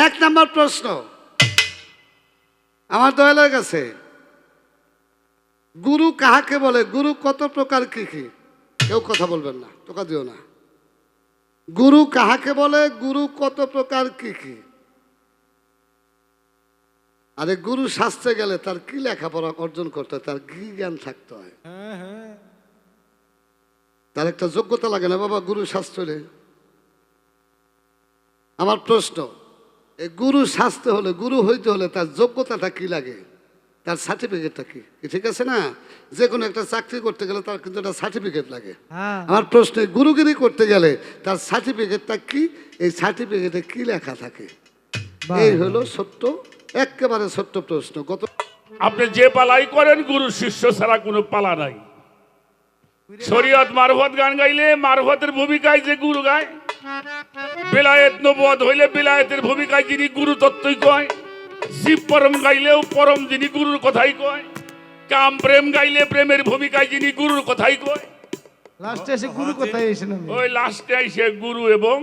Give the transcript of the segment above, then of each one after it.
এক নম্বর প্রশ্ন আমার দয়ালের কাছে, গুরু কাহাকে বলে? গুরু কত প্রকার, কি কি? কেউ কথা বলবেন না, টোকা দিও না। গুরু কাহাকে বলে? গুরু কত প্রকার, কি কি? আরে গুরু শাস্ত্রে গেলে তার কি লেখাপড়া অর্জন করতে হয়, তার কি জ্ঞান থাকতে হয়, তার একটা যোগ্যতা লাগে না বাবা গুরু শাস্ত্রে? আমার প্রশ্ন, এই গুরু শাস্ত্র হলে, গুরু হইতে হলে তার যোগ্যতাটা কি লাগে, তার সার্টিফিকেটটা কি? ঠিক আছে না? যে কোনো একটা চাকরি করতে গেলে তার কিন্তু একটা সার্টিফিকেট লাগে। আমার প্রশ্ন, গুরুগিরি করতে গেলে তার সার্টিফিকেটটা কি? এই সার্টিফিকেটে কি লেখা থাকে? এই হলো সত্য, একেবারে সত্য প্রশ্ন। গত আপনি যে পালাই করেন, গুরু শিষ্য ছাড়া কোনো পালা নাই। শরীয়ত মারফত গান গাইলে মারফতের ভূমিকায় যে গুরু গায়, বেলায়েত নবুয়ত হইলে বেলায়েতের ভূমিকায় যিনি গুরু তত্ত্বই কয়, জীব পরম গাইলেও পরম যিনি গুরুর কথাই কয়, কাম প্রেম গাইলে প্রেমের ভূমিকায় যিনি গুরুর কথাই কয়, লাস্টে এসে গুরু কোথায় এসেন আমি? ওই লাস্টে আইসে গুরু এবং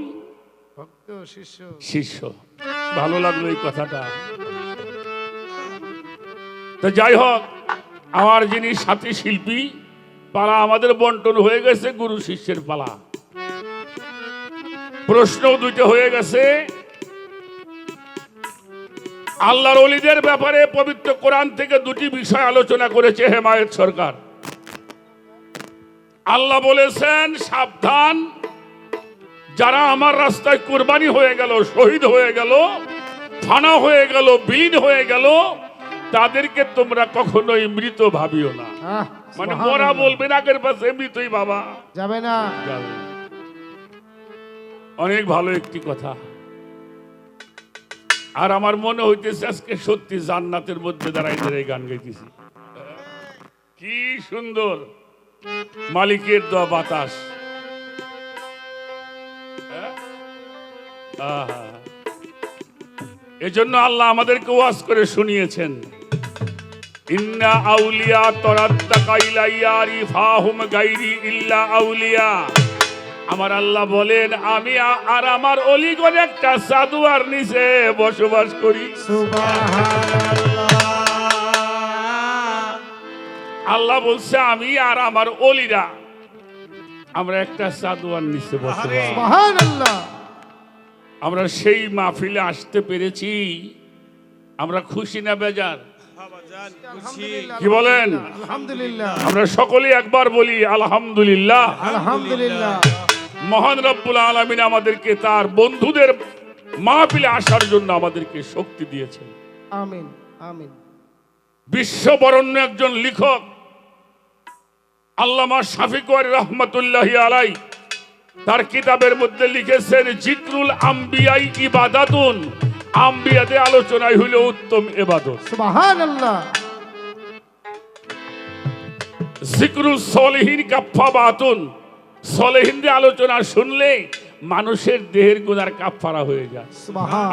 ভক্ত শিষ্য। শিষ্য। ভালো লাগলো এই কথাটা। তো যাই হোক, আমার যিনি সাথী শিল্পী, পালা আমাদের বন্টন হয়ে গেছে, গুরু শিষ্যের পালা। প্রশ্ন দুইটা হয়ে গেছে। আল্লাহর ওলিদের ব্যাপারে পবিত্র কোরআন থেকে দুটি বিষয় আলোচনা করেছে হেমায়েত সরকার। আল্লাহ বলেছেন, সাবধান, যারা আমার রাস্তায় কুরবানি হয়ে গেল, শহীদ হয়ে গেল, ফানা হয়ে গেল, বিলীন হয়ে গেল, তাদেরকে তোমরা কখনোই মৃত ভাবিও না। মানে মরা বলবে না, আগের পাশে মৃতই বাবা যাবে না। অনেক ভালো একটি কথা। আর আমার মনে হইতেছে আজকে সত্যি জান্নাতের মধ্যে দাঁড়াই দাঁড়াই গান গাইতেছি। কি সুন্দর মালিকের দেওয়া বাতাস। এজন্য আল্লাহ আমাদেরকে ওয়াজ করে শুনিয়েছেন, ইন্না আউলিয়া তরাত্তাকা ইলাইয়া রিফাহুম গায়রি ইল্লা আউলিয়া। আমার আল্লাহ বলেন, আমি আর আমার অলিগণ একটা সাদুয়ার নিচে বসবাস করি। আল্লাহ বলছে, আমি আর আমার অলিরা আমরা একটা সাদুয়ার নিচে বসবাস। আমরা সেই মাহফিলে আসতে পেরেছি, আমরা খুশি না বেজার? কি বলেন? আলহামদুলিল্লাহ। আমরা সকলেই একবার বলি আলহামদুলিল্লাহ। আলহামদুলিল্লাহ। মহান রব্বুল আলামিন আমাদেরকে তার বন্ধুদের মাহফিলে আসার জন্য আমাদেরকে শক্তি দিয়েছেন। আমিন আমিন। বিশ্ববরণ্য একজন লেখক আল্লামা শাফিকুর রহমাতুল্লাহি আলাই তার কিতাবের মধ্যে লিখেছেন, জিকরুল আম্বিয়াই ইবাদাতুন, আম্বিয়াদের আলোচনাই হইল উত্তম ইবাদত। সুবহানাল্লাহ। জিকরুল সলিহিন কাফফারাতুন, সলিহিনদের আলোচনা শুনলে মানুষের দেহের গুনার কাফফারা হয়ে যায়।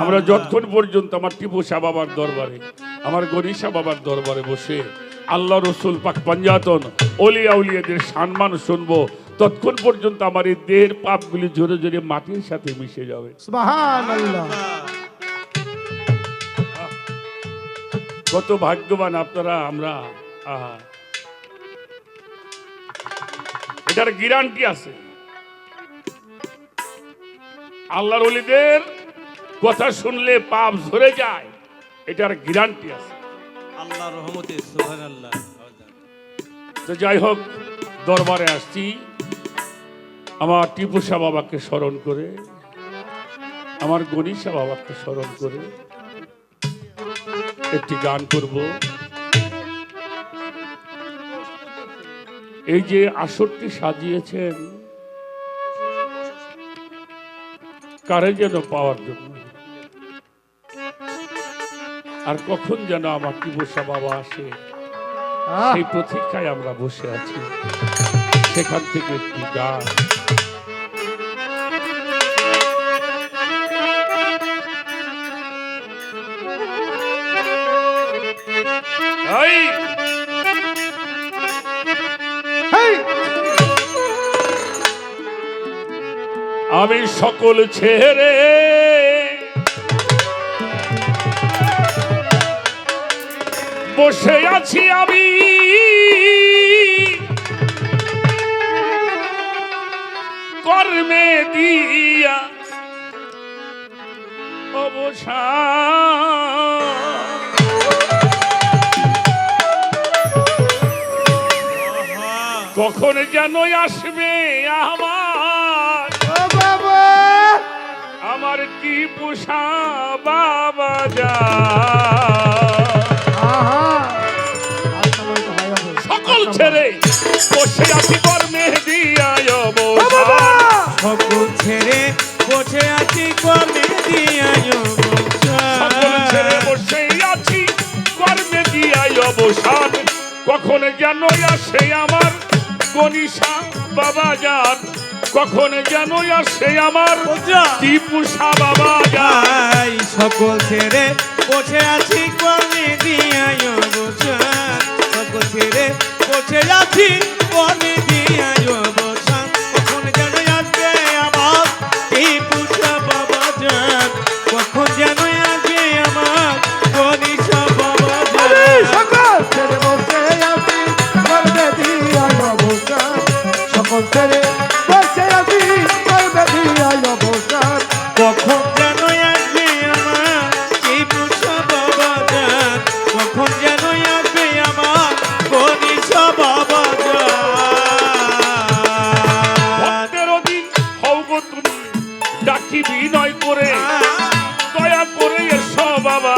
আমরা যতক্ষণ পর্যন্ত আমার টিপু শাহ বাবার দরবারে, আমার গনি শাহ বাবার দরবারে বসে আল্লাহ রসুল পাক পঞ্জাতন ওলিয়া উলিয়াদের সম্মান শুনবো, ততক্ষণ পর্যন্ত আমার এই দেহের পাপগুলি জোরে জোরে মাটির সাথে মিশে যাবে। সুবহানাল্লাহ। কত ভাগ্যবান আপনারা, আমরা। এটার গ্যারান্টি আছে, আল্লাহর ওলিদের কথা শুনলে পাপ ঝরে যায়, এটার গ্যারান্টি আছে আল্লাহর রহমতে। সুবহানাল্লাহ। তো যাই হোক, দরবারে আসছি আমার টিপু শাহ বাবাকে স্মরণ করে, আমার গনি শাহ বাবাকে স্মরণ করে একটি গান করব। এই যে আসরটি সাজিয়েছেন কারে যেন পাওয়ার জন্য, আর কখন যেন আমার টিপু শাহ বাবা আসে, সেই প্রতীক্ষায় আমরা বসে আছি। সেখান থেকে একটি গান। আমি সকল ছেড়ে বসে আছি আমি কর্মে দিয়া অবসান। কখন যেন আসবে আমার ও বাবা আমার কি পোষা বাবা যা আহা আচ্ছা বলতে হয় হবে সকল ছেড়ে বসে আছি কর্মে দিয়া বাবা অবসান। সকল ছেড়ে বসে আছি কর্মে দিয়া সকল ছেড়ে বসে আছি কর্মে দিয়া অবসান। কখন যেন আসে আমার গনিশা বাবা যান, কখন যেন আসে আমার কি পোষা বাবা যান। সকল ছেড়ে বসে আছি কর্মে দিয়া অবসান। সকল ছেড়ে বসে আছি কর্মে দিয়া অবসান। কখন যেন আসবে আমার এই পুষা বাবা যান, কখন যেন আসবে আমার গনিশা বাবা যান। সকল ছেড়ে বসে আছি করবে দিয়া অবসান সকল ছেড়ে বসে আছি করবে দিয়া অবসান কখন যেন আসবে আমার এই পুষা বাবা যান, কখন যেন আসবে আমার গনিশা বাবা যান। ভক্তের অধীন হও গো তুমি ডাকি বিনয় করে, দয়া করে এসো বাবা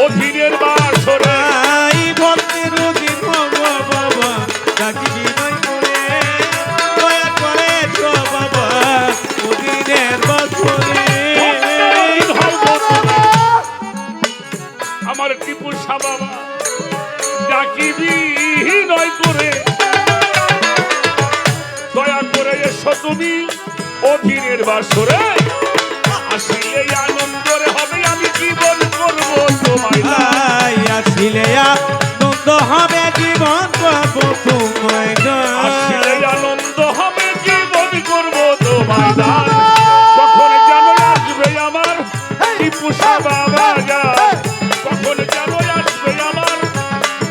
অধীনের বাসরে। এই ভক্তের অধীন হব বাবা, ডাকি বিনয় করে, দয়া করে তো বাবা অধীনের বাসরে। ভক্তের অধীন হও গো তুমি, আমার টিপু বাবা ডাকি বিনয় করে, দয়া করে এসো তুমি অধীনের বাসরে। আসিলে আনন্দরে হবে আমি জীবন করবো তোমায় দান। আসিলে আনন্দ হবে জীবন করবো তোমায় দান। আসিলে আনন্দ হবে জীবন করবো তোমায় দান। কখন যেন আসবে আমার টিপু বাবা যান, কখন যেন আসবে আমার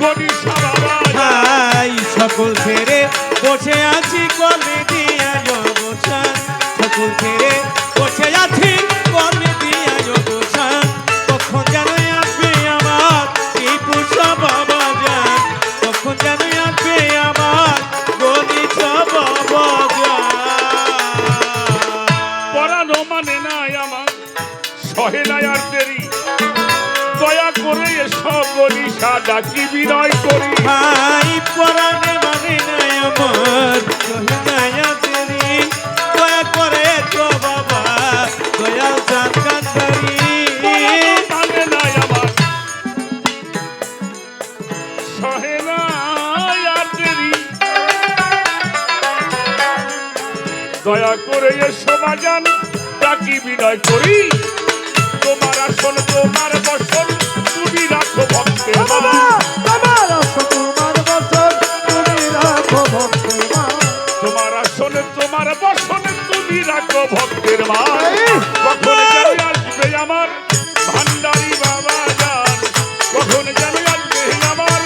গনিশা বাবা যান। সকল ছেড়ে বসে আছি কর্মে দিয়া অবসান। সকল ছেড়ে বসে আছি কর্মে দিয়া অবসান। কখন যেন আসবে আমার এই পুষা বাবা যান, কখন যেন আসবে আমার গনিশা বাবা যান। পরানো মানে নাই আমার সহে নাই আর দেরি, দয়া করে এসো গনিশা ডাকি বিনয় করি। ভাই পরাণে মানে নাই আমার দয়া তেরি, দয়া করে তো বাবা দয়াল চাঁদ কান্দারি। মানে নাই আমার সহে নাই আর দেরি, দয়া করে এসো বাজান ডাকি বিনয় করি। তোমার আসন তোমার বসন তুমি রাখো ভক্তের বাবা মান। তোমার তোমার বচন তুমি রাখো ভক্তের মান তোমার আসন তোমার বসন তুমি রাখো ভক্তের মান। কখন যেন আসবে আমার ভান্ডারি বাবা যান, কখন যেন আসবে আমার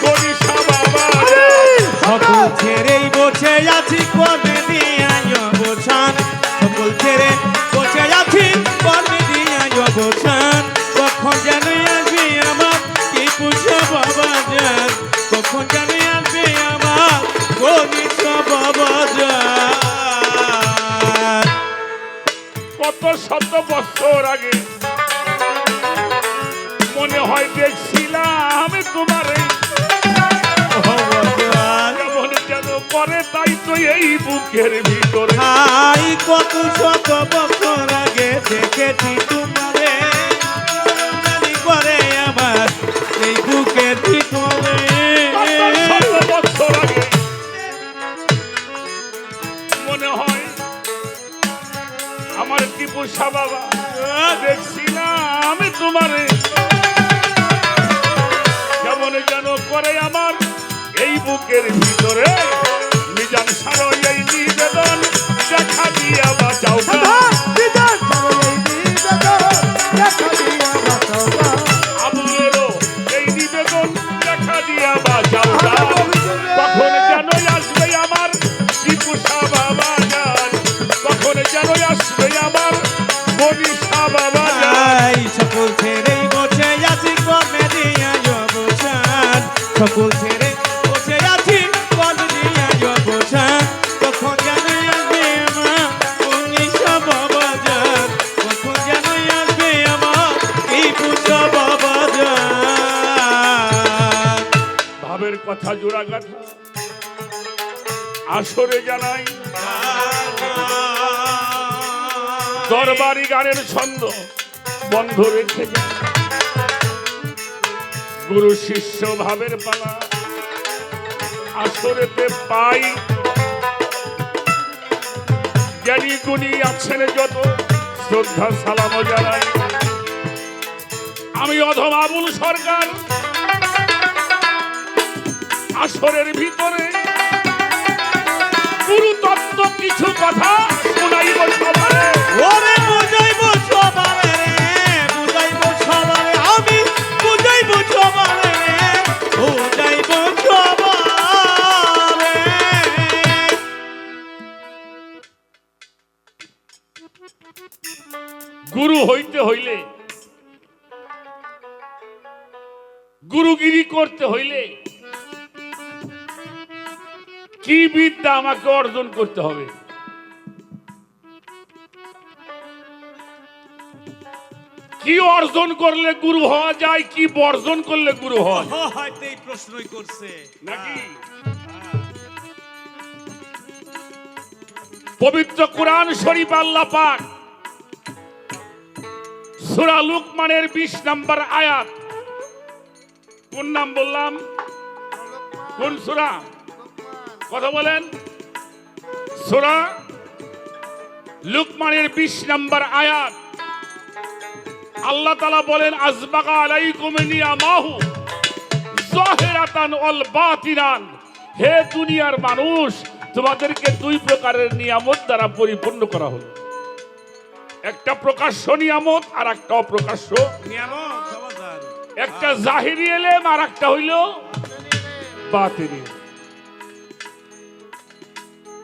গনিশা বাবা যান। সকল ছেড়েই বসে আছি কর্মে দিয়া অবসান। সকল ছেড়ে বসে আছি কর্মে দিয়া অবসান। কখন যেন আসবে আমার কি পুষা বাবা যান, কখন যেন আসবে আমার গনিশা বাবা যান। কত শত বছর আগে মনে হয় দেখছিলাম তোমারে, কেমন যেন করে তাই তো এই বুকের ভিতরে। ভাই কত শত বছর আগে দেখেছি তোমারে, জানি করে আমার এই বুকের ভিতরে। কত শত বছর আগে মনে হয় আমার টিপু বাবা দেখছিলাম তোমারে, কেমন যেন করে আমার এই বুকের ভিতরে। নিজান সারো এই নিবেদন দেখা দিয়া বাঁচাও গা। বিধান এই নিবেদন দেখা দিয়া বাঁচাও গা। আবুলেরও এই নিবেদন সকল ছেড়ে বসে আছি পদ দিয়া অবসান কখন যেন আসবে আমার উনিশা বাবা যান কখন যেন আসবে আমার এই পূজা বাবা যান ভাবের কথা জোড়া গাথা আসরে জানাই দরবারি গানের ছন্দ বন্ধ রেখে যায় গুরু শিষ্য ভাবের পালা আসরেতে পাই জ্ঞানী গুণী আছেন যত শ্রদ্ধা সালাম জানাই আমি অধম আবুল সরকার আসরের ভিতরে গুরু তত্ত্ব কিছু কথা শোনাইব সবারে ওরে বুঝাইব সবারে বুঝাইব সবারে আমি বুঝাইব সবারে বুঝাইব সবারে গুরু হইতে হইলে গুরুগিরি করতে হইলে কি বিদ্যা আমাকে অর্জন করতে হবে কি অর্জন করলে গুরু হওয়া যায় কি বর্জন করলে গুরু হওয়া যায় হয়তো এই প্রশ্নই করছে নাকি পবিত্র কোরআন শরীফ আল্লাহ পাক সূরা লুকমানের 20 নম্বর আয়াত কোন নাম বললাম কোন সূরা কথা বলেন সূরা লুকমানের 20 নম্বর আয়াত আল্লাহ তাআলা বলেন আজবাগা আলাইকুম নিয়ামাহু যাহিরাতান ওয়াল বাতিনান হে দুনিয়ার মানুষ তোমাদেরকে দুই প্রকারের নিয়ামত দ্বারা পরিপূর্ণ করা হলো একটা প্রকাশ্য নিয়ামত আর একটা অপ্রকাশ্য নিয়ামত সমাধান একটা জাহিরি এলেম আর একটা হইল বাতিনি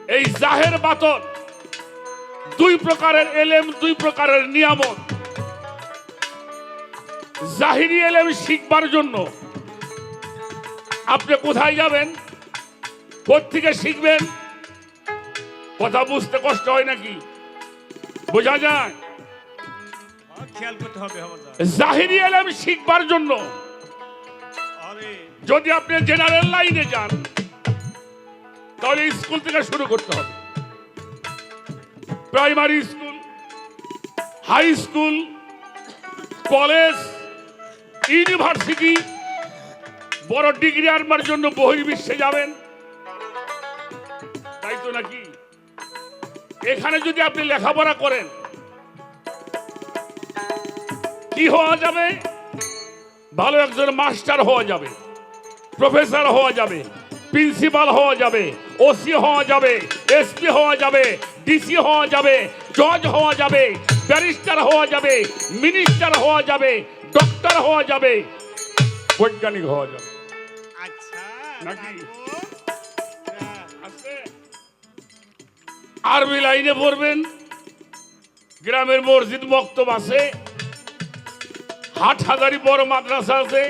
এই জাহের বাতন দুই প্রকারের এলেম দুই প্রকারের নিয়ামত জাহিরি এলেম শিখবার জন্য আপনি কোথায় যাবেন কোত্থেকে শিখবেন কথা বুঝতে কষ্ট হয় নাকি বোঝা যায় খেয়াল করতে হবে হবাজার জাহিরি এলেম শিখবার জন্য আরে যদি আপনি জেনারেল লাইনে যান তাহলে স্কুল থেকে শুরু করতে হবে primary school high school college university বড় ডিগ্রি আনবার জন্য বহির্বিশ্বে যাবেন তাই তো নাকি এখানে যদি আপনি লেখাপড়া করেন কি হওয়া যাবে ভালো একজন মাস্টার হওয়া যাবে প্রফেসর হওয়া যাবে প্রিন্সিপাল হওয়া যাবে ওসি হওয়া যাবে এসপি হওয়া যাবে ডিসি হওয়া যাবে জজ হওয়া যাবে ব্যারিস্টার হওয়া যাবে মিনিস্টার হওয়া যাবে ডক্টর হওয়া যাবে বৈজ্ঞানিক হওয়া যাবে আচ্ছা নাকি? হ্যাঁ। আছে আরবি লাইনে পড়বেন গ্রামের মসজিদ মক্তব আছে হাটহাজারি বড় মাদ্রাসা আছে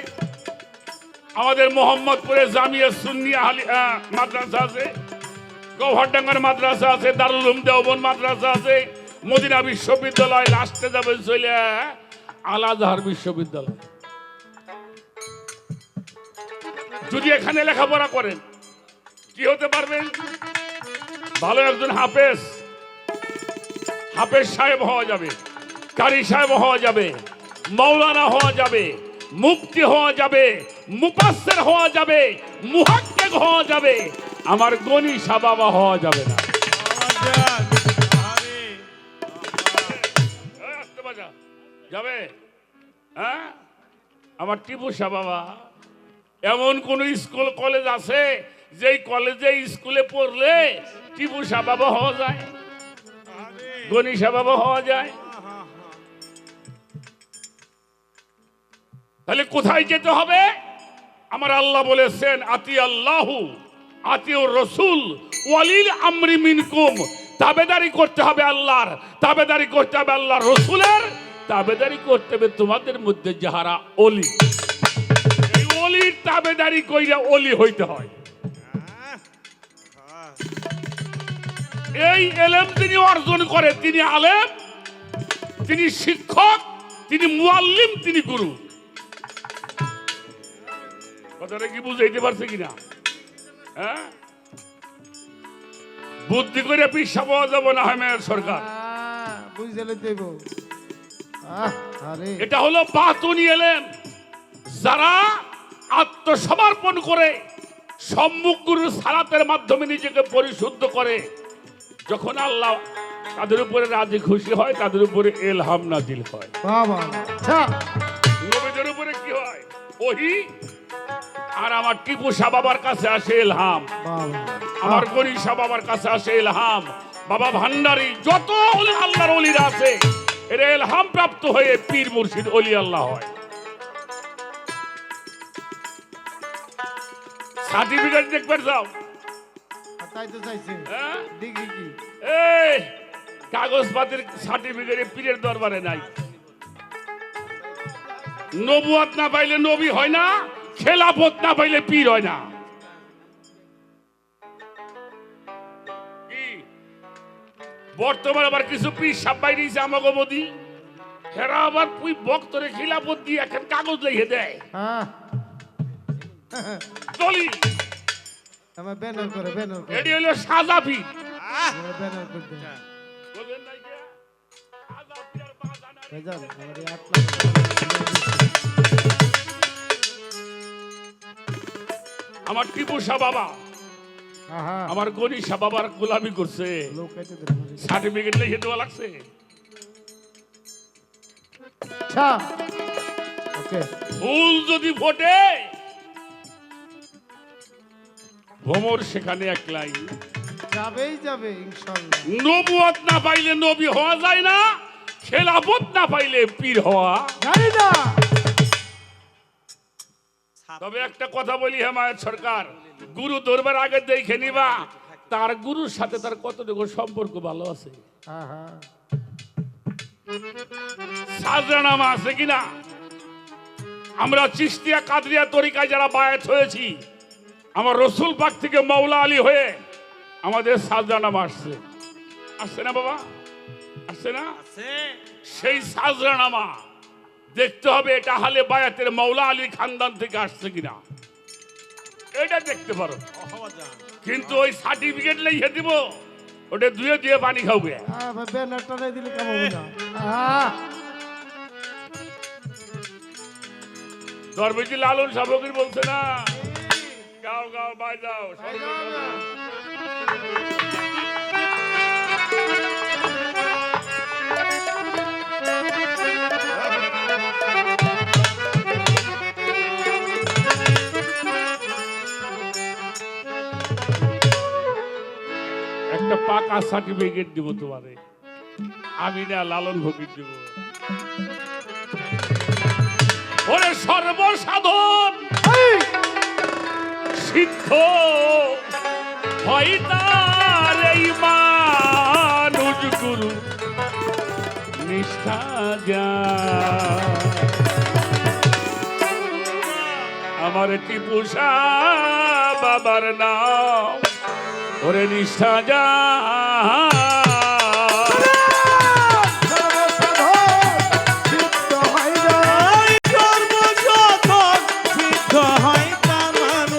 আমাদের মোহাম্মদপুরে জামিয়া সুন্নিয়া মাদ্রাসা আছে গভরডাঙ্গার মাদ্রাসা আছে দারুল উলুম দেওবন্দ মাদ্রাসা আছে মদিনা বিশ্ববিদ্যালয় লাস্টে যাবেন চলে আল আজহার বিশ্ববিদ্যালয় যদি এখানে লেখাপড়া করেন কি হতে পারবেন ভালো একজন হাফেজ সাহেব হওয়া যাবে কারি সাহেব হওয়া যাবে মাওলানা হওয়া যাবে মুফতি হওয়া যাবে মুফাসসির হওয়া যাবে মুহাক্কিক হওয়া যাবে আমার গনি সাবাবা হওয়া যাবে না হবাজার আরে আসতে বাজা যাবে হ্যাঁ আমার টিপু সাবাবা এমন কোন স্কুল কলেজ আছে যেই কলেজে স্কুলে পড়লে টিপু সাবাবা হওয়া যায় আরে গনি সাবাবা হওয়া যায় তাহলে কোথায় যেতে হবে আমার আল্লাহ বলেছেন আতি আল্লাহু আতিউর রাসূল ওয়ালিল আমরি মিনকুম তাবেদারি করতে হবে আল্লাহর তাবেদারি করতে হবে আল্লাহর রাসূলের তাবেদারি করতে হবে তোমাদের মধ্যে যাহারা ওলি এই ওলির দাবেদারি কইরা অলি হইতে হয়। এই এলেম তিনি অর্জন করে, তিনি আলেম, তিনি শিক্ষক, তিনি মুআল্লিম, তিনি গুরু। কথাটা কি বুঝাইতে পারছে কিনা? হ্যাঁ, বুদ্ধি করে পিসা পাওয়া যাবে না হেমায়ত সরকার। বুঝলে দেব। আরে এটা হলো বাতুনি এলেম। যারা আত্মসমর্পণ করে সম্মুখ গুরুর সালাতের মাধ্যমে নিজেকে পরিশুদ্ধ করে, যখন আল্লাহ তাদের উপরে রাজি খুশি হয়, তাদের উপরে ইলহাম নাজিল হয়। বাবা আচ্ছা নবীদের উপরে কি হয়? ওহী। আর আমার টিপু শাহ বাবার কাছে আসে ইলহাম, বাবা আমার গনি শাহ বাবার কাছে আসে ইলহাম, বাবা ভান্ডারী, যত আল্লাহর ওলিরা আছে এরা ইলহাম প্রাপ্ত হয়ে পীর মুর্শিদ ওলি আল্লাহ হয়। সার্টিফিকেট দেখবে যাও, তাই তো চাইছে হ্যাঁ? ডিগ্রি কি এই কাগজপাতির সার্টিফিকেট পীরের দরবারে নাই। নবুয়ত না পাইলে নবী হয় না, খেলাফত না পাইলে পীর হয় না। কি বর্তমানে আবার কিছু পীর সাপ বাইরেছে আমাকে মোদি, হেরা আবার পুই বক্তরে খিলাফত দিয়ে এখন কাগজ লিখে দেয়। হ্যাঁ দলিল আমার ব্যানার করে এটি হলো সাজা পীর। ব্যানার করতে বুঝলেন নাই কে? সাজা পীর আর বাজা নাই। ভেজাল আমার 8 লাখ আমার টিপু শাহ বাবা, হ্যাঁ আমার গনি শাহ বাবার গোলামি করছে, লোক কেটে দেন সার্টিফিকেট লিখে দেওয়া লাগছে। আচ্ছা ওকে ফুল যদি ফোটে ভ্রমর সেখানে একলাই। যাবেই যাবে ইনশাআল্লাহ। নবুয়ত না পাইলে নবী হওয়া যায় না, খেলাফত না পাইলে পীর হওয়া। জানি না তবে একটা কথা বলি হেমায়ত সরকার, গুরু ধরবার আগে দেখে নিবা তার গুরুর সাথে তার কতটুকু সম্পর্ক ভালো আছে, হ্যাঁ সাজরানামা আছে কিনা। আমরা চিশতিয়া কাদরিয়া তরিকায় যারা বায়াত হয়েছি, আমার রসুল পাক থেকে মাওলা আলী হয়ে আমাদের সাজরানামা আসছে, আসছে না বাবা, আসছে না? সেই সাজরানামা দেখতে হবে এটা হালে বায়াতের মাওলা আলী খানদান থেকে আসছে কিনা, এটা দেখতে পারো। কিন্তু ওই সার্টিফিকেট লিখে দিব, ওটা ধুয়ে ধুয়ে পানি খাবে। ব্যানারটা নাই দিলে কেমন হবে না। হ্যাঁ দরবেজি লালন সাবকির বলছে না, গাও গাও বাজাও। একটা পাকা সার্টিফিকেট দিব তোমারে, আমি না লালন ফকির দিব। ওরে সর্বসাধন সিদ্ধ হয় তার এই মানুষ গুরু নিষ্ঠা যা। আমার টিপু শাহ বাবার নাম, ওরে নিষ্ঠা যা। হয় কামার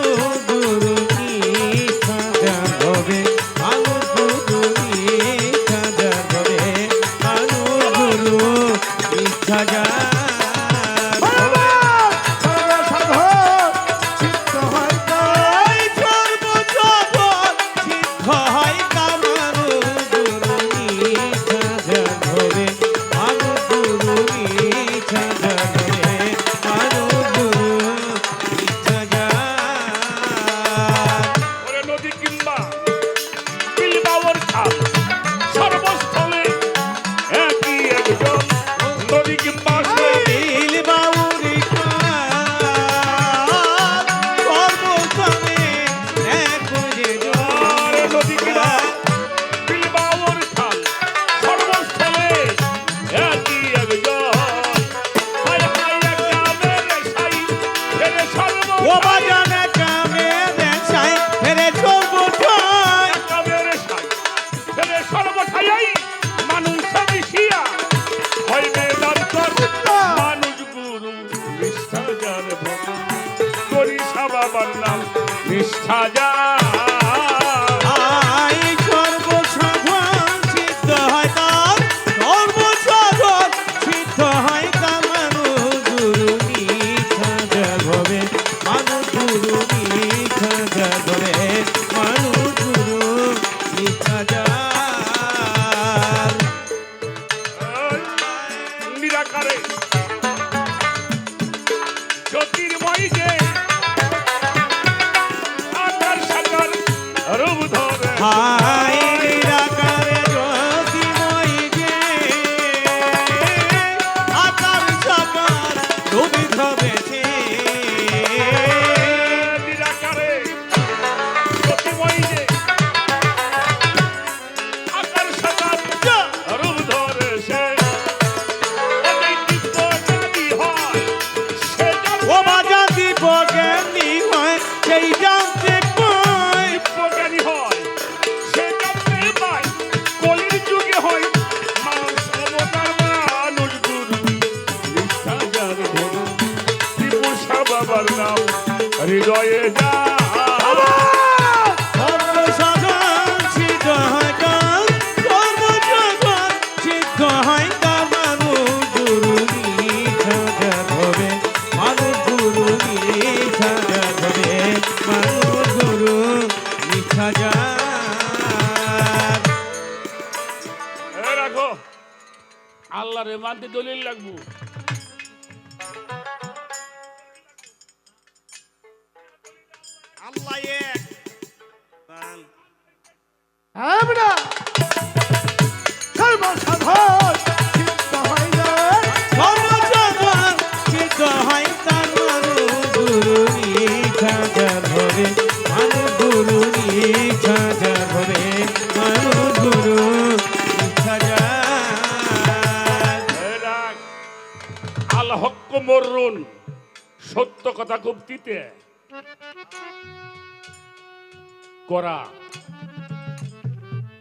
বাবার নাম নিষ্ঠা যা আই সর্বসাধন সিদ্ধ হয় তার সর্বসাধন সিদ্ধ হয় তার মানুষ গুরু নিষ্ঠা যাবে মানুষ গুরু নিষ্ঠা যাবে মানুষ গুরু নিষ্ঠা যা নিরাকারে জ্যোতির্ময় যে আকার সাকার রূপ ধরে হাই নিরাকারে জ্যোতির্ময় যে আকার সাকার রূপ ধরেছে নিরাকারে জ্যোতির্ময় যে আকার সাকার রূপ ধরে সে ও বাজা দিব জ্ঞানী হয় সেই জানতে পায় জ্ঞানী হয় সে জানতে পায় কলির যুগে হয় মানুষ অবতার মানুষ গুরু নিষ্ঠা যার ধরু ত্রিপুষা বাবার নাম হৃদয়ে যা সর্বসাধন সিদ্ধ হয় তার সর্বসাধন সিদ্ধ হয় তার মানুষ গুরু নিষ্ঠা যাবে মানুষ গুরু নিষ্ঠা যাবে মানুষ গুরু নিষ্ঠা যা রাখো আল্লাহ রে মানতে দলিল লাগবো আল্লাহ এক বান আমরা সর্বসাধন সিদ্ধ হয় না সর্বসাধন সিদ্ধ হয় তার মানুষ গুরু নিষ্ঠা যাবে মানুষ গুরু নিষ্ঠা যাবে মানুষ গুরু নিষ্ঠা যা রাখ আল হক্ক মরুন সত্য কথা খুব তিতে করা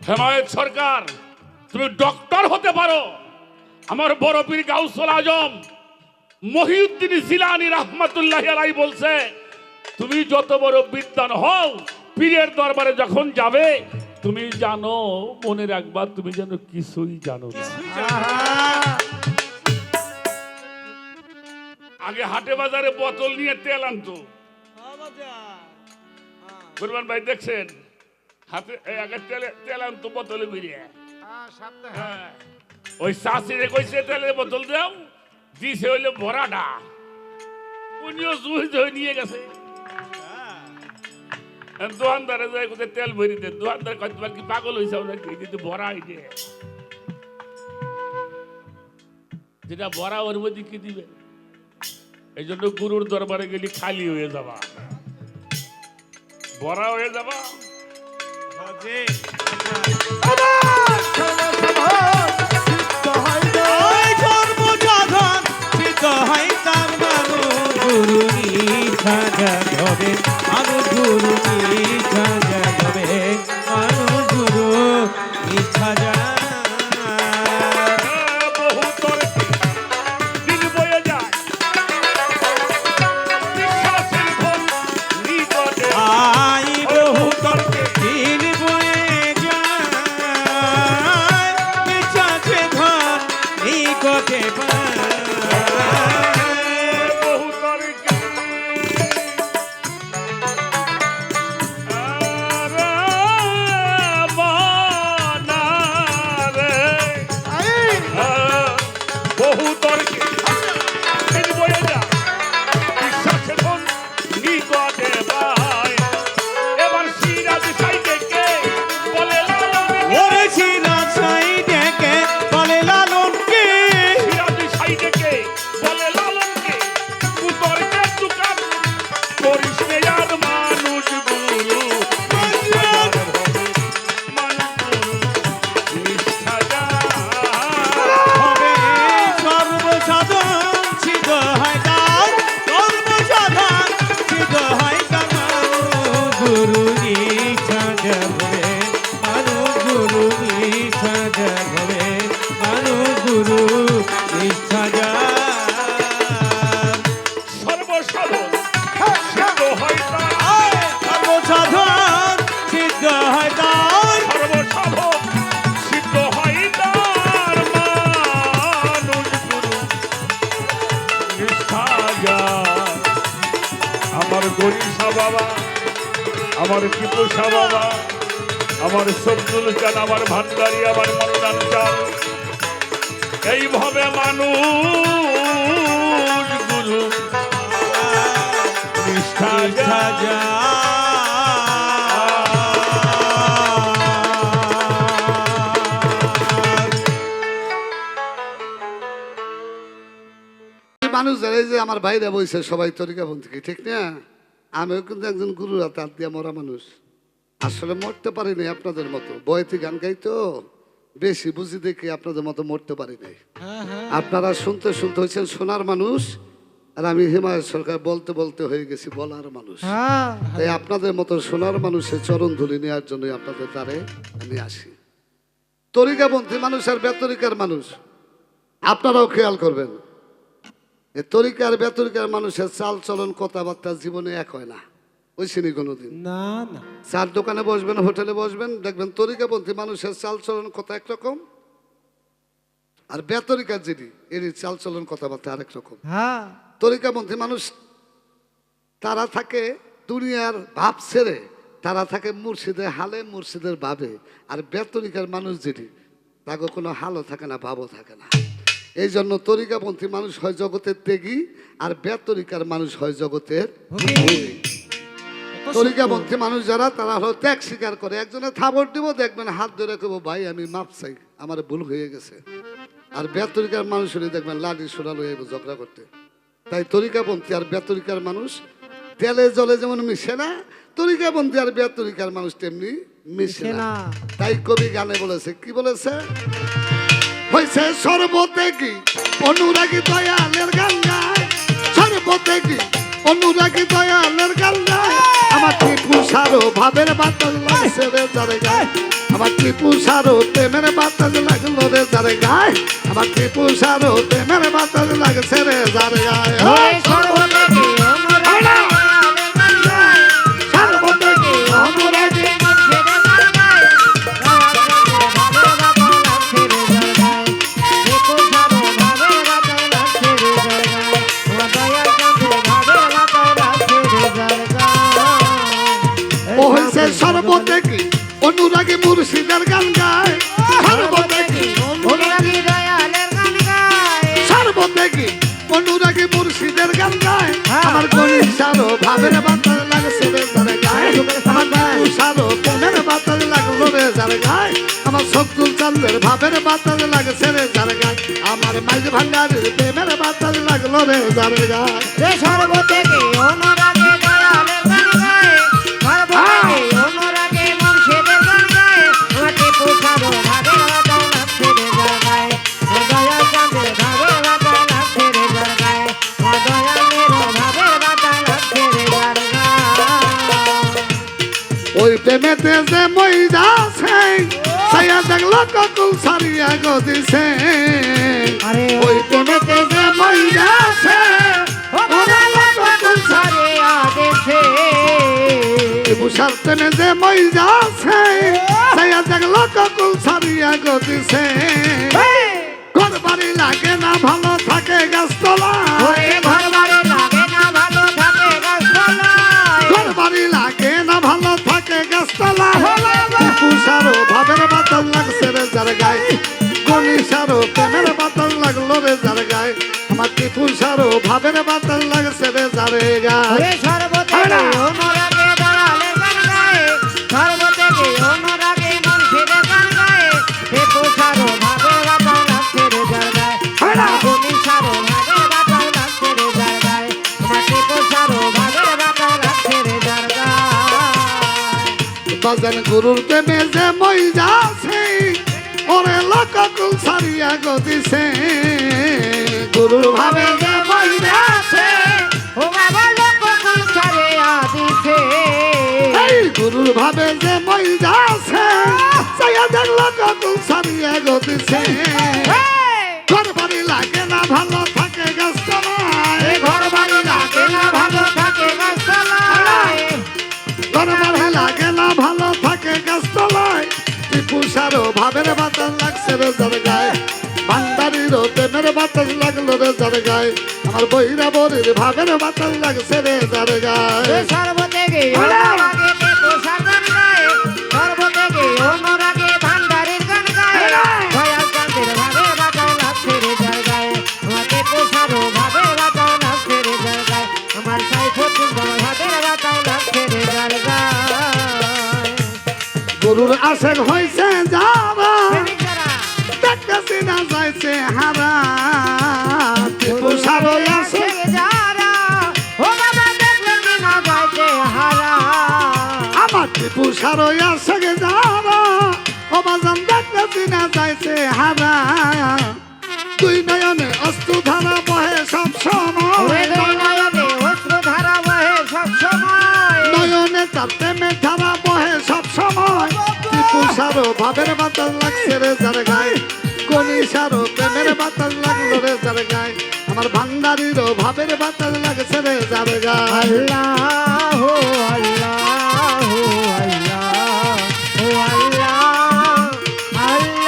হেমায়েত সরকার তুমি ডক্টর হতে পারো আমার বড় পীর গাউসুল আজম মহিউদ্দিন জিলানী রাহমাতুল্লাহ আলাইহি বলছে তুমি যত বড় বিদ্বান হও পীরের দরবারে যখন যাবে তুমি জানো মনে রাখবা তুমি যেন কিছুই জানো না আগে হাটে বাজারে বোতল নিয়ে তেল আনতো কুরবান ভাই দেখছেন হাতে আগে তেল আনতো বোতলে বেরিয়ে হ্যাঁ। ওই শাশুড়ে কইছে তেলের বোতল দাও দিছে হইলে ভরাটা উনিও জুই জুই নিয়ে গেছে দোকানদারে যায় কোথায় তেল ভরি দে দোকানদার কয় তোমার কি পাগল হয়েছে নাকি কিন্তু ভরা দিয়ে যেটা ভরা ওর মধ্যে কি দিবে এই জন্য গুরুর দরবারে গেলি খালি হয়ে যাবা ভরা হয়ে যাবা হজে আমার সর্বসাধন সিদ্ধ হয় না ওই সর্বসাধন সিদ্ধ হয় তার মানুষ গুরু নিষ্ঠা যাবে মানুষ গুরু নিষ্ঠা যাবে মানুষ গুরু নিষ্ঠা যা বহু তোর দিন বয়ে যায় বিশ্বাসের ঘর নিকটে আই বহু দিন বয়ে যায় বিশ্বাসে ধর নিকটে পায় বহু তোর গরিষা বাবা, আমার টিপুষা বাবা, আমার সবদুল চান, আমার ভান্ডারি, আমার মনোদান চান। এইভাবে মানুষ গুরু নিষ্ঠা যায়। মানুষ যারা এই যে আমার ভাইরা বইছে সবাই তরিকাপন্থী, ঠিক না? আমিও কিন্তু একজন গুরুর হাতে হাত দিয়ে মরা মানুষ। আসলে মরতে পারিনি আপনাদের মতো, বয়েতে গান গাইতো বেশি বুঝি দেখে আপনাদের মতো মরতে পারি নাই। আপনারা শুনতে শুনতে হয়েছেন শোনার মানুষ, আর আমি হিমায়ত সরকার বলতে বলতে হয়ে গেছি বলার মানুষ। তাই আপনাদের মতো শোনার মানুষের চরণ ধুলি নেওয়ার জন্য আপনাদের দ্বারে আমি আসি। তরিকাপন্থী মানুষ আর বেতরিকার মানুষ আপনারাও খেয়াল করবেন, এ তরিকার বেতরিকার মানুষের চাল চলন কথাবার্তা জীবনে এক হয় না। ওইসিনি কোনোদিন না না, চার দোকানে বসবেন, হোটেলে বসবেন, দেখবেন তরিকাপন্থী মানুষের চাল চলন কথা একরকম, আর বেতরিকার যিনি এর চাল চলন কথাবার্তা আরেক রকম। হ্যাঁ তরিকাপন্থী মানুষ তারা থাকে দুনিয়ার ভাব ছেড়ে, তারা থাকে মুর্শিদের হালে মুর্শিদের ভাবে। আর বেতরিকার মানুষ যিনি তাকে কোনো হালও থাকে না, ভাবও থাকে না। এই জন্য তরিকাপন্থী মানুষ হয় জগতের ত্যাগী, আর বেতরিকার মানুষ হয় জগতের ভোগী। তরিকাপন্থী মানুষ যারা তারা হলো ত্যাগ স্বীকার করে। একজনে থাবড় দিব, দেখবেন হাত ধরে কেবো ভাই আমি মাপ চাই, আমার ভুল হয়ে গেছে। আর বেতরিকার মানুষ হলে দেখবেন লাঠি সোড়ালো ঝগড়া করতে। তাই তরিকাপন্থী আর বেতরিকার মানুষ তেলে জলে যেমন মিশে না, তরিকাপন্থী আর বেতরিকার মানুষ তেমনি মিশে না। তাই কবি গানে বলেছে, কি বলেছে? হয়েছে সর্বত্যাগী অনুরাগী দয়ালের গান গায়, সর্বত্যাগী অনুরাগী দয়ালের গান গায়। আমার টিপু সারো ভাবের বাতাস লাগছে রে যারে গায়, আমার টিপু সারো প্রেমের বাতাস লাগলো রে যারে গায়, আমার টিপু সারো প্রেমের বাতাস লাগছে রে যারে গায়। সর্বত্যাগী অনুরাগী সর্বত্যাগী অনুরাগী মুর্শিদের গান গায়, সর্বত্যাগী অনুরাগী দয়ালের গান গায়, সর্বত্যাগী অনুরাগী মুর্শিদের গান গায়। আমার গরিষারো ভাবের বাতাস লাগছে রে যারে গায়, আমার গরিষারো প্রেমের বাতাস লাগলো রে যারে গায়, আমার সবদুল চাঁদের ভাবের বাতাস লাগছে রে যারে গায়, আমার মাইজ ভান্ডারের প্রেমের বাতাস লাগলো রে যারে গায়। সর্বত্যাগী অনুরাগী দয়ালের গান গায়, সর্বত্যাগী অনুরাগী মুর্শিদের গান গায়, আমার টিপু সারো ভাবের বাতাস লাগছে রে যারে গায়, দয়াল চাঁদের ভাবের বাতাস লাগছে রে যারে গায়, দয়ালের ভাবের বাতাস লাগছে রে যারে গায়। ওই প্রেমেতে যে মই যাচ্ছে সাইয়া দেখলো ককুল সারিয়া গো দিছে, ওই প্রেমেতে যে মই যাচ্ছে বুসার প্রেমে যে মই যাচ্ছে সাইয়া দেখলো ককুল সারিয়া গো দিছে। ঘর বাড়ি লাগে না ভালো থাকে গাছতলা, ঘর বাড়ি লাগে না ভালো থাকে গাছতলা, ঘর বাড়ি লাগে না ভালো থাকে গাছতলা। পুষারো ভাবের বাতাস লাগছে রে যার গায়ে, গণিসারো প্রেমের বাতাস লাগলো রে যার গায়ে, আমার পুষারো ভাবের বাতাস লাগছে রে যারে গায়ে। সর্বত্যাগী অনুরাগী দয়ালের গান গায়, সর্বত্যাগী অনুরাগী মুর্শিদের গান গায়, টিপু সারো ভাবের বাতাস লাগছে রে যার গায়ে, তুমি সারো ভাবের বাতাস লাগছে রে যার গায়ে, তোমার টিপু সারো ভাবের বাতাস লাগছে রে যার গায়ে। বাজান গুরুর প্রেমে যে মই যাচ্ছে ওরে লকাকুল সারিয়া গো দিছে, গুরুর ভাবে যে মই যাচ্ছে ও বাবা লোককুল ছাড়িয়া দিছে, এই গুরুর ভাবে যে মই যাচ্ছে সাইয়া দেখলো ককুল সারিয়া গো দিছে। ঘর বাড়ি লাগে না ভালো থাকে গাছতলায়, ঘর বাড়ি লাগে না ভালো থাকে গাছতলায়, ঘর বাড়ি লাগে না ভালো থাকে গাছতলায়। টিপু সারো ভাবের বাতাস লাগছে রে যার গায়ে, ভান্ডারিরও প্রেমের বাতাস লাগলো রে যার গায়ে, আমার বৈরা বরির ভাবের বাতাস লাগছে রে যার গায়ে সর্বত্যাগে অনুরাগে টিপুসার গান গায় সর্বত্যাগে অনুরাগে ভান্ডারের গান গায় দয়াল চাঁদের ভাবের বাতাস লাগছে রে যার গায়ে আমার টিপুসারও ভাবের বাতাস লাগছে রে যার গায়ে আমার সাইফুদ্দিন ভাবের বাতাস লাগছে রে যার গায়ে গরুর আশেক হয়েছে যারা প্রেমিক যারা দেখতেছি না যাইছে হারা টিপু সারো আছে যারা ও বাবা দেখলেন কি না যাইতে হারা আমার টিপু সারো আছে যারা ও বাজান দেখতেছি না যাইছে হারা তুই নয়নে অস্ত্র ধারা বহে সব সময় ধারা বহে সব সময় নয়নে তার প্রেমের ধারা বহে সব সময় টিপু সারো ভাবের বাতাস লাগছে রে যার গায়ে গনি সারো প্রেমের বাতাস লাগলো রে যার গায়ে আমার ভান্ডারিরও ভাবের বাতাস লাগছে রে যার গায়ে আল্লাহ আল্লাহ আল্লাহ আল্লাহ আল্লাহ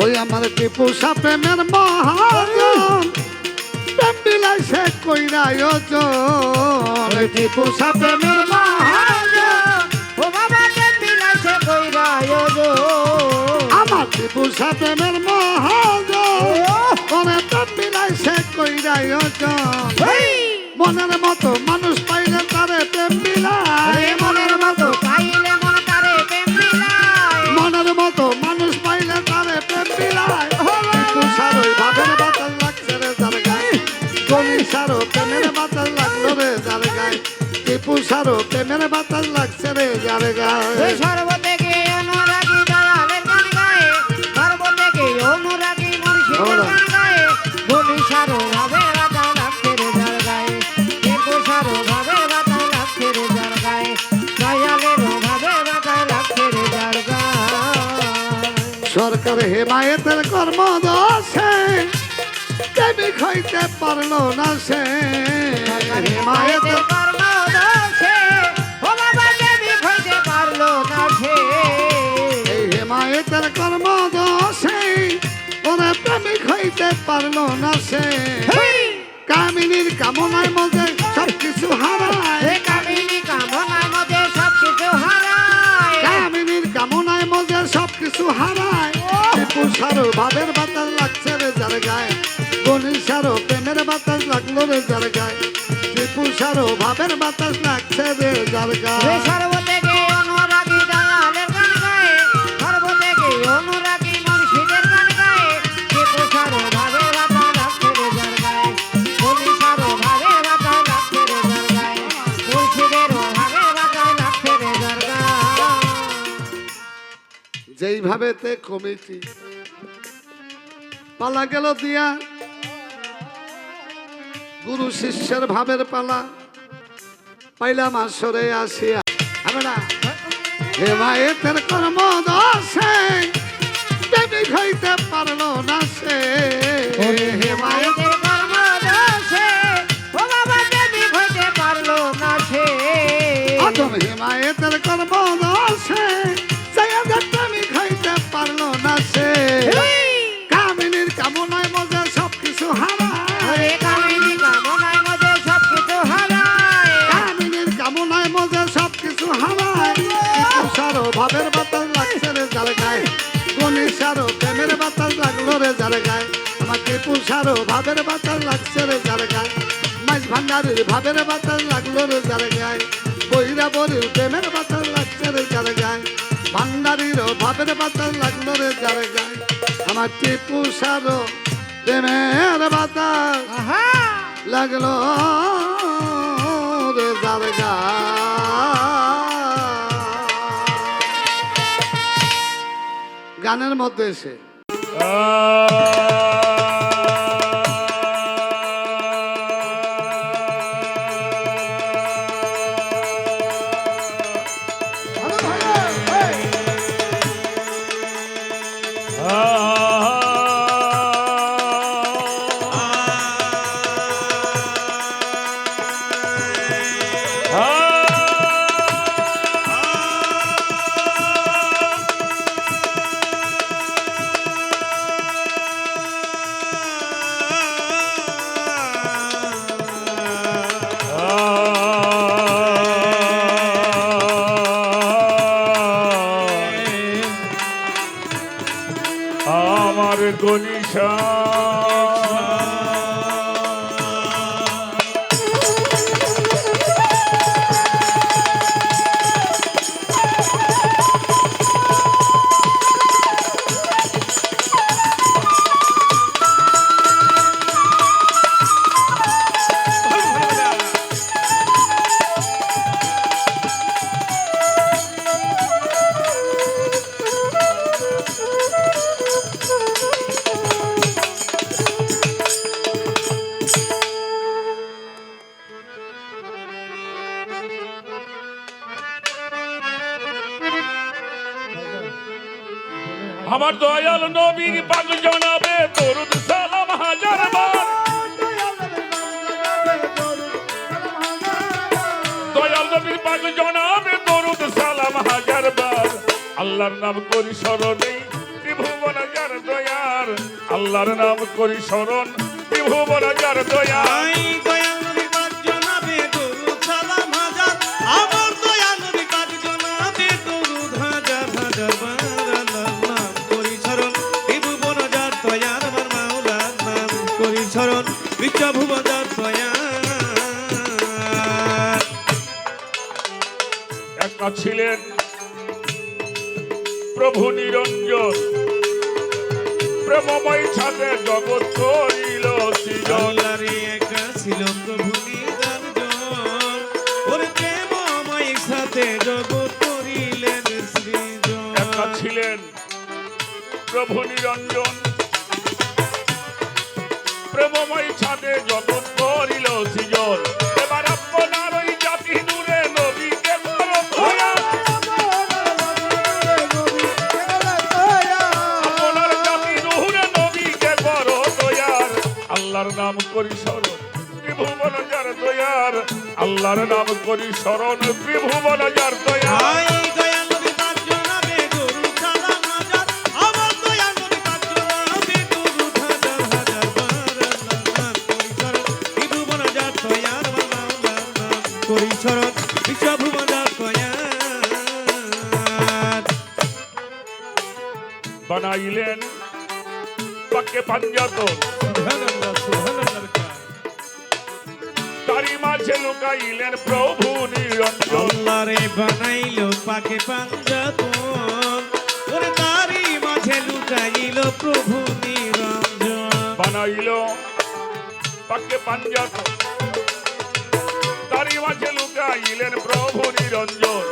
ওই আমার টিপু সা প্রেমের মহাজন প্রেম বিলাইছে কইরা আয়োজন টিপু সা প্রেমের মহাজন ও বাবা দেন বিলাইছে কইরা আমার টিপু সা প্রেমের মহাজন ওরে প্রেম বিলাইছে কইরা আয়োজন মনের মতো মানুষ পাইলে তারে প্রেম বিলায় মনের মতো পাইলে মন তারে প্রেম বিলায় মনের মতো মানুষ পাইলে তারে প্রেম বিলায় টিপু সারোই ভাবের বাতাস লাগছে রে যার গায়ে গনি সারো প্রেমের বাতাস লাগলো রে যার গায়ে টিপু সারো প্রেমের বাতাস লাগছে রে যার গায়ে সর্বত্যাগে অনুরাগী দয়ালের গান গায় সর্বত্যাগে অনুরাগী মুর্শিদের গান গায় বলি সারো ভাবের বাতাস লাগছে রে যার গায়ে টিপু সারো ভাবের বাতাস লাগছে রে যার গায়ে দয়ালেরও ভাবের বাতাস লাগছে রে যার গায়ে সরকার হেমায়েতের কর্মদশে দেবী খাইতে পারলো না সে হেমায়েতের কর্মদশে ও বাবা দেবী হইতে পারলো না সে এই হেমায়েতের কর্মদশে ওরা প্রেমিক হইতে পারলো না সে কামিনীর কামনায় মধ্যে সব কিছু হারায় কামিনী কামনার মধ্যে সব কিছু হারায় কামিনীর কামনায় মধ্যে সব কিছু হারায় টিপু সারো ভাবের বাতাস লাগছে রে যার গায়ে গনি সারো প্রেমের বাতাস লাগলো রে যার গায়ে টিপু সারো ভাবের বাতাস লাগছে রে যার গায়ে সর্বত্যাগে অনুরাগী দয়ালের গান গায় সর্বত্যাগে অনুরাগী মুর্শিদের গান গায় টিপু সারো ভাবের বাতাস লাগছে রে যার গায়ে বলি সারো ভাবের বাতাস লাগছে রে যার গায়ে মুর্শিদেরও ভাবের বাতাস লাগছে রে যার গায়ে যেইভাবে তে কমিটি পালা গেল দিয়া গুরু শিষ্যের ভাবের পালা পাইলাম আসরে আসিয়া আমরা হেমায়েতের কর্ম দশে দেবী হইতে পারলো না সে হেমায়েত মায়েদের কর্ম দোষে ও বাবা দেবী হইতে পারলো না সে অতম হেমায়েতের কর্ম দশে প্রেমিক হইতে পারলো না সে কামিনীর কামনায় মধ্যে সব কিছু হারায় কামিনী কামনায় মধ্যে সব কিছু হারায় কামিনীর কামনায় মধ্যে সব কিছু হারায় টিপু সারো ভাবের বাতাস লাগছে রে যার গায়ে গনি সারো প্রেমের বাতাস লাগলো রে যার গায়ে আমার টিপু সারো ভাবের বাতাস লাগছে রে যার গায়ে মাছ ভান্ডারের ভাবের বাতাস লাগলো রে যার গায়ে বহিরা বরির প্রেমের বাতাস লাগছে রে যার গায়ে ভান্ডারিরও ভাবের বাতাস লাগলো রে যার গায়ে আমার টিপু সারো প্রেমের বাতাস আহা লাগলো রে যার গানের মধ্যে এসে নিশা আমার দয়াল নবীর পাক জনাবে দরুদ সালাম হাজার বার দয়াল নবীর পাক জনাবে দরুদ সালাম হাজার বার আল্লাহর নাম করি স্মরণে ত্রিভুবন যার দয়ার আল্লাহর নাম করি স্মরণ ত্রিভুবন যার দয়ার আই দয়াল নবী পাক জনাবে দরুদ সালাম হাজার আমার দয়াল নবী পাক জনাবে দরুদ হাজার হাজার বার আল্লাহর নাম করি স্মরণ ত্রিভুবন যার দয়ার আমার মাওলার নাম করি স্মরণ বিশ্বভুবন যার দয়ার একটা ছিলেন প্রভু নিরঞ্জন প্রেমময় ছাদে জগৎ করিল সৃজন আল্লাহরে একা ছিল প্রভু নিরঞ্জন ওরে প্রেমময় সাথে জগৎ করিলেন সৃজন একটা ছিলেন প্রভু নিরঞ্জন প্রেমময় ছাদে জগৎ করিল সৃজন এবার আপনার ওই জাতি দূরে নবীকে বড় দয়া আপনার জাতি দূরে নবীকে বড় দয়ার আল্লাহর নাম করি স্মরণ ত্রিভুবন যার দয়ার আল্লাহর নাম করি স্মরণ ত্রিভুবন যার দয়ার আই দয়াল নবী পাক জনাবে দরুদ সালাম হাজার আমার দয়াল নবী পাক জনাবে দরুদ হাজার হাজার বার আল্লাহর নাম করি স্মরণ বিভুবন যার দয়ার আমার মাওলার নাম করি স্মরণ বিশ্বভুবন যার দয়ার বানাইলেন পাকে পাঞ্জাতন সুবহানাল্লাহ সুবহানাল্লাহ তারি মাঝে লুকাইলেন প্রভু নিরঞ্জন আল্লাহরে বানাইলো পাকে পাঞ্জাতন ওরে তারি মাঝে লুকাইলো প্রভু নিরঞ্জন বানাইল পাকে পাঞ্জাতন তারি মাঝে লুকাইলেন প্রভু নিরঞ্জন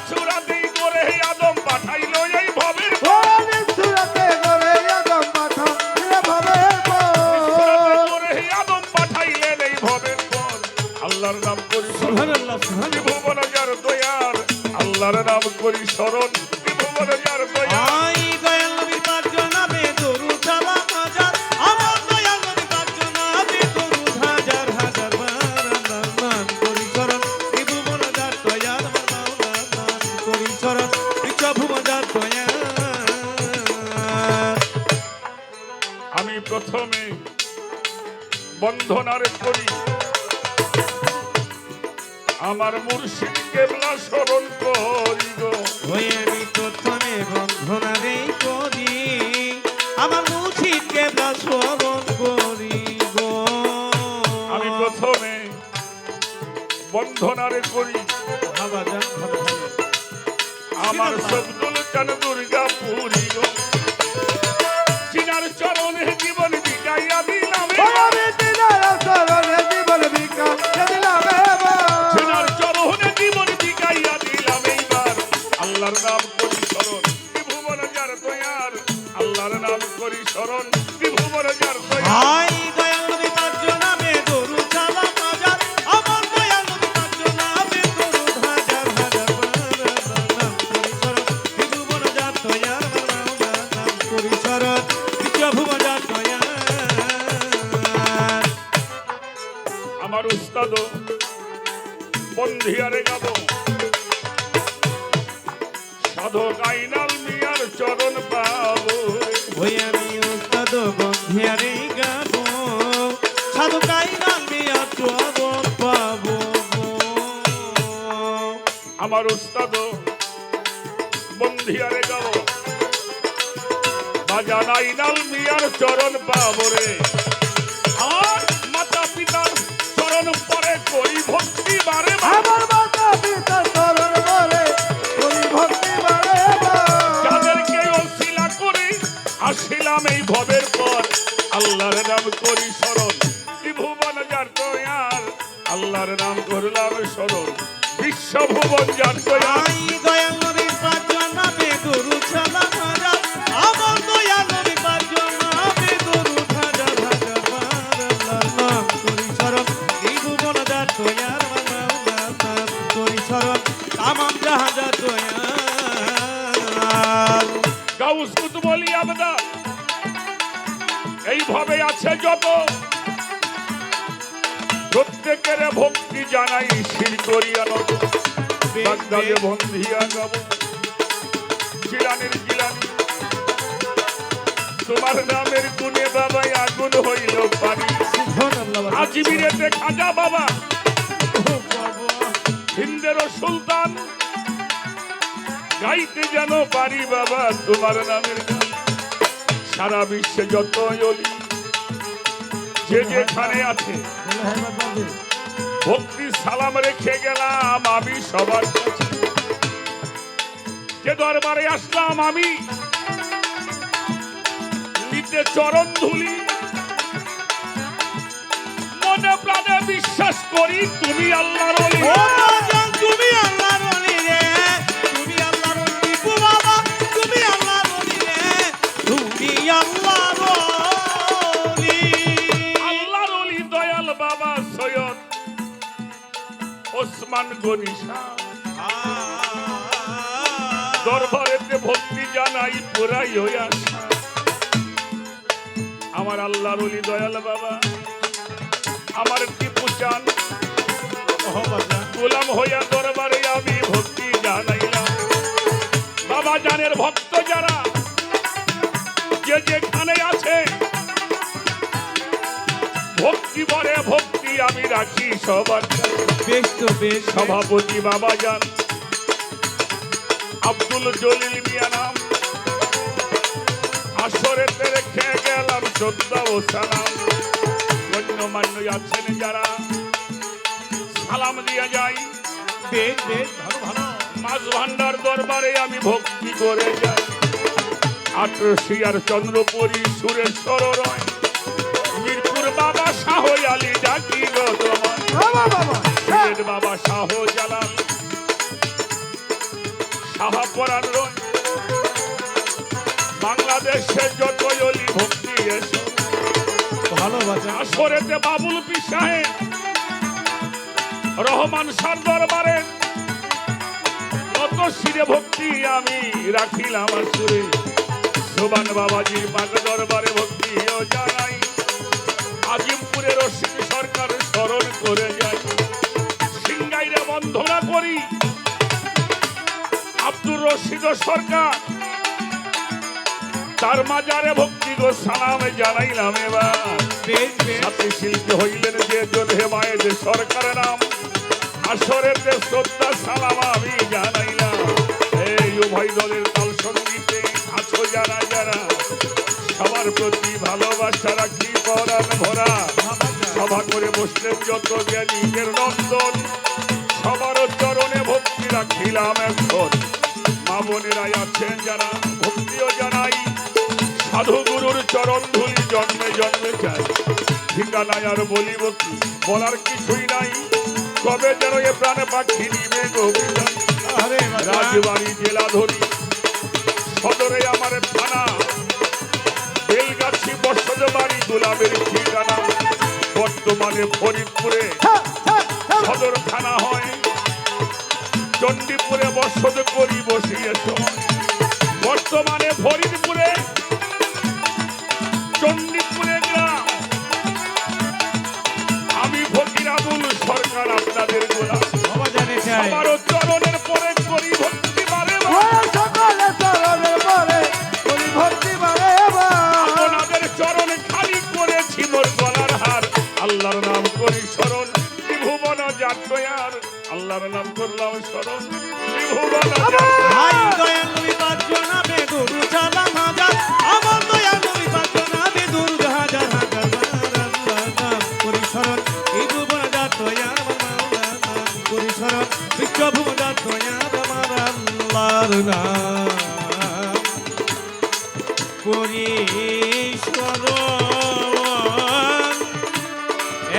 সুরাতি করে আদম পাঠাইল এই ভবে করে আদম পাঠাইলেন এই ভবের পর আল্লাহর নাম করি সুবহানাল্লাহ সুবহানাল্লাহ ত্রিভুবন যার দয়ার আল্লাহর নাম করি স্মরণ ত্রিভুবন যার দয়ার আই দয়াল নবী পাক জনাবে দরুদ সালাম হাজার আমার দয়াল নবী পাক জনাবে দরুদ হাজার হাজার বার আল্লাহর নাম করি স্মরণ ত্রিভুবন যার দয়ার আমার মাওলার নাম করি স্মরণ বিশ্বভুবন যার দয়ার আমি প্রথমে বন্ধনারে করি আমার মুর্শিদ কেবলা স্মরণ করি গো ওই আমি প্রথমে বন্ধনারে করি আমার মুর্শিদ কেবলা স্মরণ করি গো আমি প্রথমে বন্ধনারে করি বাবা জান ভালো ভালো আমার শব্দুল চান দুর্গা পুরী গো চিনার চরণে জীবন বিকাইয়া দিলাম চিনার চরণে জীবন বিকাইয়া দিলাম এইবার আল্লাহর নাম করি স্মরণ ত্রিভুবন যার দয়ার আল্লাহর নাম করি স্মরণ ত্রিভুবন যার দয়ার আই দয়াল নবী পাক জনাবে দরুদ সালাম হাজার আমার দয়াল নবী পাক জনাবে দরুদ হাজার হাজার বার আল্লাহর নাম করি স্মরণ বিভুবন যার দয়ার আমার মাওলার নাম করি স্মরণ বিশ্বভুবন যার দয়ার আমার উস্তাদ বন্ধিয়ারে গাবো সাধক আইনাল মিয়ার চরণ পাবো ওই আমি উস্তাদ বন্ধিয়ারে গাবো সাধু কাইনাল মিয়া চরণ পাবো আমার উস্তাদ বন্ধিয়ারে গাবো বাজানাই নাল মিয়ার চরণ পাবরে আমার মাতা পিতার চরণ পরে করি ভক্তি বারে বারে। আমার মাতা পিতা চরণ বলে করি ভক্তি বারে যাদেরকে অশিলা করে আসিলাম এই ভবের পর আল্লাহর নাম করি স্মরণ ত্রিভুবন যার দয়াল আল্লাহর নাম করলাম স্মরণ বিশ্বভুবন যার দয়াল আই দয়াল নবী পাঁচজন নামে দরুদ সালাম হাজার আমার দয়াল নবী পাঁচজন নামে দরুদ হাজার হাজার বার আল্লাহর নাম করি স্মরণ এই ভুবন যার দয়াল আল্লাহর নাম করি স্মরণ তামাম জাহাজার দয়াল গাউস কুতুব আলী আবদা এইভাবে আছে যত প্রত্যেকের ভক্তি জানাই শির করিয়া নত বাগদাদে বন্ধিয়া যাব জিলানির জিলানি তোমার নামের গুণে বাবা আগুন হইল পানি আজমিরেতে খাজা বাবা হিন্দের সুলতান গাইতে যেন পারি বাবা তোমার নামের গান সারা বিশ্বে যত অলি যে যেখানে আছে ভক্তি সালাম রেখে গেলাম আমি সবার কাছে যে দরবারে আসলাম আমি নিতে চরণ ধুলি মনে প্রাণে বিশ্বাস করি তুমি আল্লাহর ওলি ও বাজান তুমি আল্লাহর ওলি রে তুমি আল্লাহর ওলি গো বাবা তুমি আল্লাহর ওলি রে তুমি আল্লাহর ওলি আল্লাহর ওলি দয়াল বাবা সৈয়দ ওসমান গনি শাহ দরবারেতে ভক্তি জানাই পুরাই হইয়া আমার আল্লাহর ওলি দয়াল বাবা আমার টিপু চান গোলাম হইয়া দরবারে আমি ভক্তি জানাইলাম বাবা জানের ভক্ত যারা যে যেখানে আছে ভক্তি বলে ভক্তি আমি রাখি সবার কাছে। বেশ তো বেশ সভাপতি বাবা যান আব্দুল জলিল মিয়া নাম আসরেতে রেখে গেলাম শ্রদ্ধা ও সালাম গণ্যমান্য আছেন যারা সালাম দিয়ে যাই বেশ বেশ ভালো ভালো মাছ ভান্ডার দরবারে আমি ভক্তি করে যাই আটরশিয়ার চন্দ্রপুরী সুরেশ্বর রয় মিরপুর বাবা শাহ আলী ডাকি গো তোমার বাবা বাবা সিলেট বাবা শাহ জালাল শাহপরান রয় বাংলাদেশের যত অলি ভক্তি এসো ভালো বাজান আসরেতে বাবুল পীর সাহেব রহমান শাহ দরবারে কত শিরে ভক্তি আমি রাখিলাম আসরে সোবান বাবাজির বাগ দরবারে ভক্তিও জানাই আজিমপুরের রশিদ সরকার স্মরণ করে যাই সিংগাইরে বন্ধনা করি আব্দুর রশিদ সরকার তার মাজারে ভক্তি গো সালাম জানাইলাম এবার বেশ বেশ সাথী শিল্পী হইলেন যে যোধে মায়ের সরকার নাম আসরেতে শ্রদ্ধা সালাম আমি জানাইলাম এই উভয় দলের তাল সঙ্গীতে আছো যারা যারা সবার প্রতি ভালোবাসা রাখি পরাণ ভরা সভা করে বসলেন যত জ্ঞানীদের নন্দন সবার চরণে ভক্তি রাখিলাম এখন মা বোনেরাই আছেন যারা ভক্তিও জানাই সাধু গুরুর চরণ ধুলি জন্মে জন্মে চাই ঠিকানায় আর বলিব কি বলার কিছুই নাই কবে যেন এ প্রাণে পাখি নিবে গভীর আরে বাজান রাজবাড়ি জেলা ধরি সদরে আমার থানা বেলগাছি বসত বাড়ি গোলামের ঠিকানা বর্তমানে ফরিদপুরে সদর থানা হয় চণ্ডীপুরে বসত করি বসিয়ে সময় বর্তমানে ফরিদপুরে চণ্ডীপুরে গ্রাম আমি ফকির আবুল সরকার আপনাদের গোলাম বাবা জানে চাই আমারও চরণের পরে করি ভক্তি বারে ও সকলে চরণের পরে করি ভক্তি বারে আপনাদের চরণে খালি করেছি মোর গলার হার আল্লাহর নাম করি স্মরণ ত্রিভুবন যা আমার দয়ার আল্লাহর নাম করলাম স্মরণ ত্রিভুবন ভাই দয়াল নবী পাক জনাবে দুরূদ সালাম হাজার আমার দয়াল নবী পাক জনাবে দুরূদ হাজার হাজার আল্লাহ নাম করি স্মরণ এই ভুবন যার দয়ার আমার মাওলা নাম করি স্মরণ বিশ্বভুবন যার দয়ার আমার আল্লাহর নাম করি স্মরণ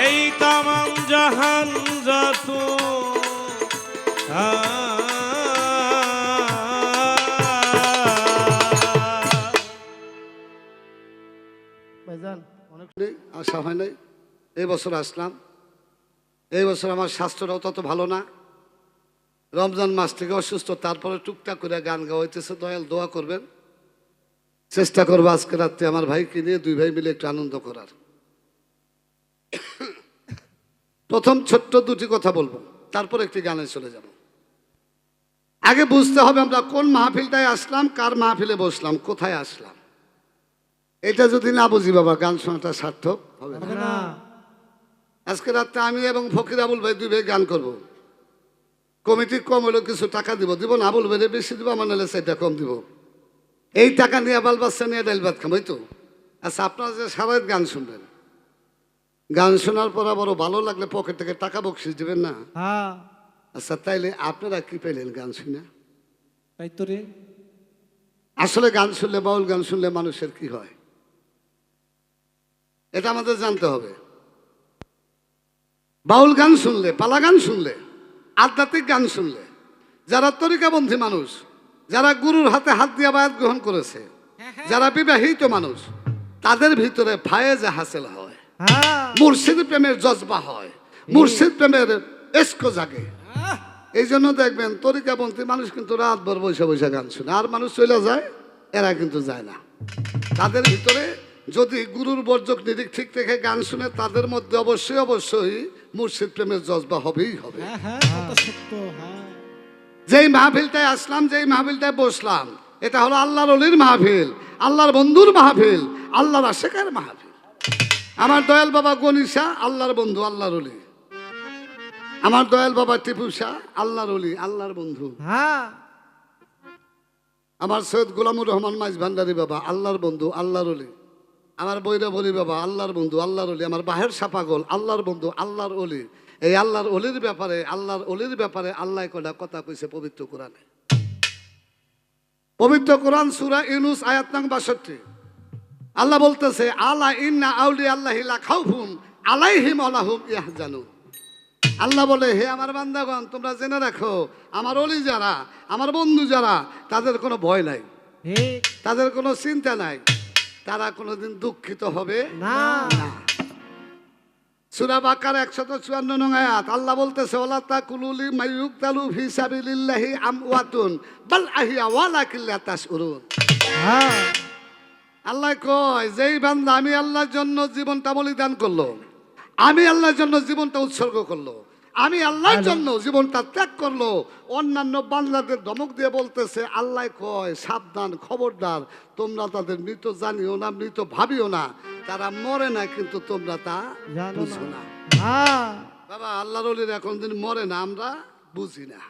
এই তামাম জাহান যত ভাইজান অনেক নেই, আশা হয় নাই। এই বছর আসলাম, এই বছর আমার স্বাস্থ্যটাও তত ভালো না। রমজান মাস থেকে অসুস্থ, তারপরে টুকটাক করে গান গাওয়া হইতেছে। দয়াল দোয়া করবেন, চেষ্টা করবো আজকে রাত্রে আমার ভাইকে নিয়ে দুই ভাই মিলে একটু আনন্দ করার। প্রথম ছোট্ট দুটি কথা বলবো, তারপর একটি গানে চলে যাব। আগে বুঝতে হবে আমরা কোন মাহফিলটায় আসলাম, কার মাহফিলে বসলাম, কোথায় আসলাম। এটা যদি না বুঝি বাবা, গান শোনাটা সার্থক হবে না। না আজকে রাত্রে আমি এবং ফকির আবুল ভাই দুই ভাই গান করব। কমিটি কম হলেও কিছু টাকা দিব না, আবুল ভাইরে বেশি দিব, আমার নাহলে সেটা কম দিব। এই টাকা নিয়ে বাল বাচ্চা নিয়ে ডাইল ভাত খাবো, এই তো। আচ্ছা, আপনারা যে সারা গান শুনবেন, গান শোনার পর বড় ভালো লাগলে পকেট থেকে টাকা বকশিস দিবেন না? হ্যাঁ আচ্ছা, তাইলে আপনারা কি পেলেন গান শুনে? তাই তো রে। আসলে গান শুনলে, বাউল গান শুনলে মানুষের কি হয় এটা আমাদের জানতে হবে। বাউল গান শুনলে, পালা গান শুনলে, আধ্যাত্মিক গান শুনলে, যারা তরিকাবন্ধী মানুষ, যারা গুরুর হাতে হাত দিয়ে বায়াত গ্রহণ করেছে, যারা বিবাহিত মানুষ, তাদের ভিতরে ফায়েজে হাসিল হয়, হ্যাঁ মুর্শিদ প্রেমের জজবা হয়, মুর্শিদ প্রেমের এস্কো জাগে। এই জন্য দেখবেন তরিকাপন্থী মানুষ কিন্তু রাতভর বৈশা বৈশা গান শুনে, আর মানুষ চলে যায়, এরা কিন্তু যায় না। তাদের ভিতরে যদি গুরুর বর্জক নিরিখ ঠিক রেখে গান শুনে, তাদের মধ্যে অবশ্যই অবশ্যই মুর্শিদ প্রেমের জজবা হবেই হবে। হ্যাঁ হ্যাঁ কথা সত্য। হ্যাঁ যেই মাহফিলটায় আসলাম, যেই মাহফিলটায় বসলাম, এটা হলো আল্লাহর অলির মাহফিল, আল্লাহর বন্ধুর মাহফিল, আল্লাহর আশেকের মাহফিল। আমার দয়াল বাবা গনিশা আল্লাহর বন্ধু, আল্লাহর অলি। আমার দয়াল বাবা টিপু শাহ আল্লাহর অলি, আল্লাহর বন্ধু। হ্যাঁ আমার সৈয়দ গোলামুর রহমান মাইজ ভান্ডারী বাবা আল্লাহর বন্ধু, আল্লাহর অলি। আমার বৈরব অলি বাবা আল্লাহর বন্ধু, আল্লাহর অলি। আমার বাহের সাপাগল আল্লাহর বন্ধু, আল্লাহর অলি। এই আল্লাহর অলির ব্যাপারে, আল্লাহর অলির ব্যাপারে আল্লাহ কয়টা কথা কইছে পবিত্র কোরআনে। পবিত্র কোরআন সূরা ইউনূস আয়াত নং 62। আল্লাহ বলতেছে, আলা ইন্না আউলিয়া আল্লাহি লা খাউফুন আলাইহিম ওয়া লা হুম ইয়াহজানুন। আল্লাহ বলে, হে আমার বান্দাগণ, তোমরা জেনে রাখো, আমার অলি যারা, আমার বন্ধু যারা, তাদের কোনো ভয় নাই, ঠিক তাদের কোনো চিন্তা নাই, তারা কোনোদিন দুঃখিত হবে না। না। সূরা বাকারা 154 নং আয়াত, আল্লাহ বলতেছে, ওয়ালা তাকুলু লিমান ইউকতালু ফি সাবিলিল্লাহি আমওয়াতুন বাল আহিয়া ওয়ালাকিন লা তাশউরুন। হ্যাঁ আল্লাহ কয়, যেই বান্দা আমি আল্লাহর জন্য জীবনটা বলিদান করলো, আমি আল্লাহর জন্য জীবনটা উৎসর্গ করলো, আমি আল্লাহর জন্য জীবনটা ত্যাগ করলো, অন্যান্য বান্দাদের ধমক দিয়ে বলতেছে, আল্লাহ কয় সাবধান, খবরদার, তোমরা তাদের মৃত জানিও না, মৃত ভাবিও না, তারা মরে না, কিন্তু তোমরা তা জানো বুঝো না। না। হ্যাঁ বাবা, আল্লাহর ওলির এখন দিন মরে না, আমরা বুঝি না।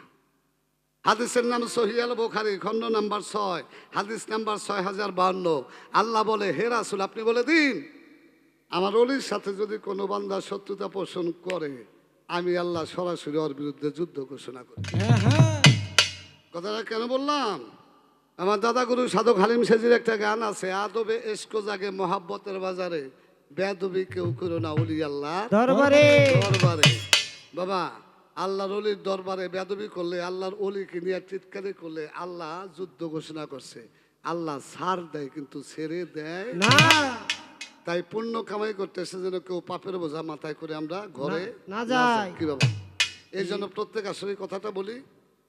হাদিসের নাম সহিহ আল বুখারী, খণ্ড নাম্বার 6, হাদিস নাম্বার 6052। আল্লাহ বলে, হে রাসূল, আপনি বলে দিন, আমার অলির সাথে যদি কোনো বান্দা শত্রুতা পোষণ করে, আমি আল্লাহ সরাসরি ওর বিরুদ্ধে যুদ্ধ ঘোষণা করি। হ্যাঁ হ্যাঁ কথাটা কেন বললাম? আমার দাদা গুরু সাধক হালিম সেজির একটা গান আছে, আদবে এসকো জাগে মহাব্বতের বাজারে, বেয়াদবি কেউ করো না ওলি আল্লাহ দরবারে। দরবারে। বাবা, আল্লাহর অলির দরবারে বেয়াদবি করলে, আল্লাহর অলিকে নিয়ে চিৎকারি করলে, আল্লাহ যুদ্ধ ঘোষণা করছে। আল্লাহ ছাড় দেয়, কিন্তু ছেড়ে দেয় না তাই পুণ্য কামাই করতেছে যেন কেউ পাপের বোঝা মাথায় করে আমরা ঘরে না যাই। কি বাবা, এই জন্য প্রত্যেক আসলে কথাটা বলি,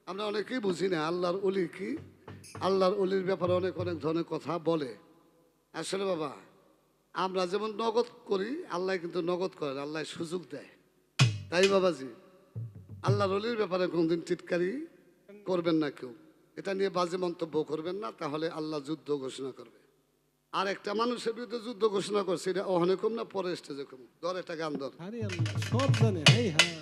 আমরা অনেকেই বুঝি না আল্লাহর অলি কি। আল্লাহর অলির ব্যাপারে অনেক অনেক ধরনের কথা বলে। আসলে বাবা, আমরা যেমন নগদ করি, আল্লাহ কিন্তু নগদ করেন, আল্লাহ সুযোগ দেয়। তাই বাবাজি, আল্লাহর অলির ব্যাপারে কোনদিন টিটকারি করবেন না কেউ, এটা নিয়ে বাজে মন্তব্য করবেন না, তাহলে আল্লাহ যুদ্ধ ঘোষণা করবে। আর একটা মানুষের বিরুদ্ধে যুদ্ধ ঘোষণা করছে, এটা অহনে কম না পরে স্টেজে কম। ধর একটা গান ধর। আরে আল্লাহ সব জানে। হ্যাঁ হ্যাঁ